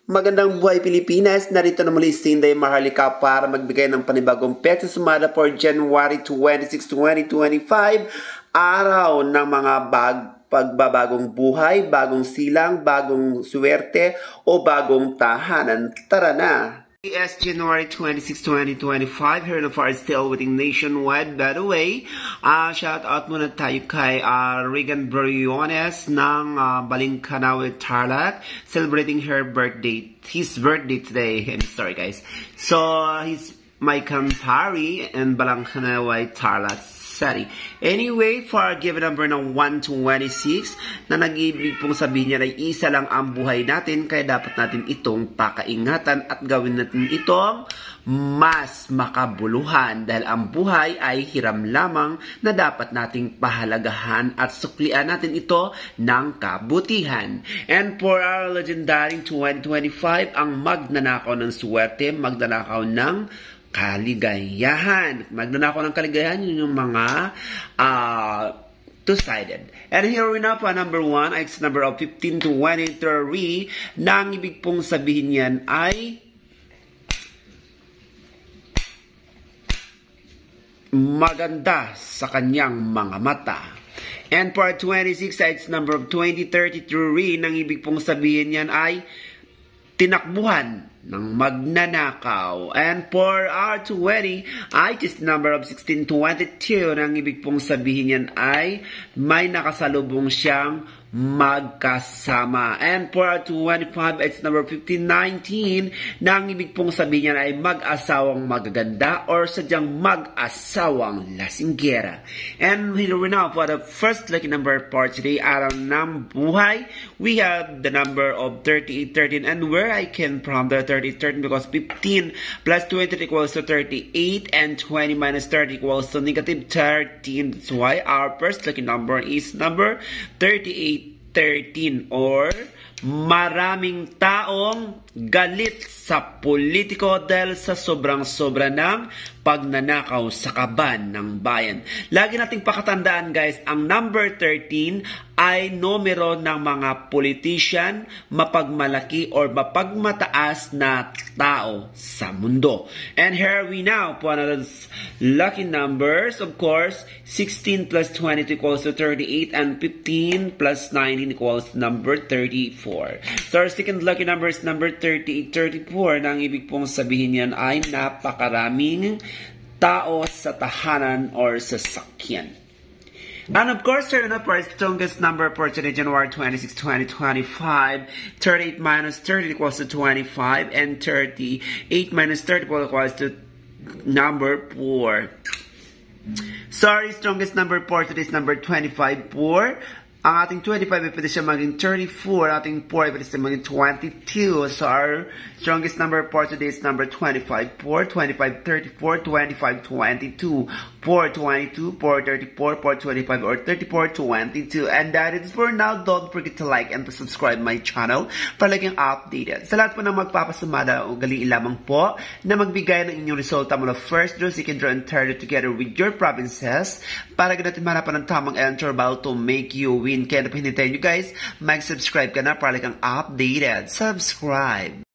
Magandang buhay Pilipinas, narito na muli si Inday Maharlika para magbigay ng panibagong petsa sumada for January 26, 2025, araw ng mga pagbabagong buhay, bagong silang, bagong swerte o bagong tahanan. Tara na! It's January 26, 2025, here in the far still waiting nationwide. By the way, shout out muna tayo kay Regan Briones ng Balingkanawe, Tarlac, celebrating his birthday today. I'm sorry guys. So, he's my kampari in Balingkanawe, Tarlac. Sorry. Anyway, for given number ng 126, na nag-ibig pong sabihin niya ay isa lang ang buhay natin, kaya dapat natin itong pakaingatan at gawin natin itong mas makabuluhan dahil ang buhay ay hiram lamang na dapat nating pahalagahan at suklian natin ito ng kabutihan. And for our legendary 2025, ang magnanakaw ng swerte, magnanakaw ng kaligayahan. Magnanakaw ng kaligayahan, yun yung mga two-sided. And here we now po, number 1, it's number of 15 to 23, na ang ibig pong sabihin yan ay maganda sa kanyang mga mata. And for 26, it's number of 2033, nang ibig pong sabihin yan ay tinakbuhan ng magnanakaw. And for our 20, it is number of 1622, nang ibig pong sabihin yan ay may nakasalubong siyang magkasama. And for our 25, it's number 1519, nang ibig pong sabihin yan ay mag-asawang magaganda or sadyang mag-asawang lasinggera. And here we now for the first lucky number for today, araw ng buhay. We have the number of 3813, and where I came from the 3813 because 15 plus 20 equals to 38 and 20 minus 30 equals to negative 13. That's why our first lucky number is number 3813, or maraming taong galit sa politiko dahil sa sobrang-sobra ng pagnanakaw sa kaban ng bayan. Lagi nating pakatandaan guys, ang number 13 ay numero ng mga politician, mapagmalaki or mapagmataas na tao sa mundo. And here we now for another lucky numbers. Of course, 16 plus 22 equals to 38 and 15 plus 19 equals to number 34. So our second lucky number is number 3834, na ang ibig pong sabihin yan ay napakaraming tao sa tahanan or sa sakyan. And of course, turn up our strongest number for today, January 26, 2025. 38 minus 30 equals to 25, and 38 minus 30 equals to number 4. Sorry, strongest number for today is number 25, 4. Ang ating 25 ay pwede siya maging 34. Ang ating 4 ay pwede siya maging 22. So our strongest number for today is number 25, 4, 25, 34, 25, 22, 4, 22, 4, 34, 4, 25, or 34, 22. And that is for now. Don't forget to like and to subscribe my channel para laging updated. Sa lahat po ng magpapasumada, ugali lamang po na magbigay ng inyong resulta mula first draw, second draw, and third together with your provinces para natin marapan ng tamang interval to make you win. Kaya napahintayin nyo guys, mag-subscribe ka na para lang updated. Subscribe!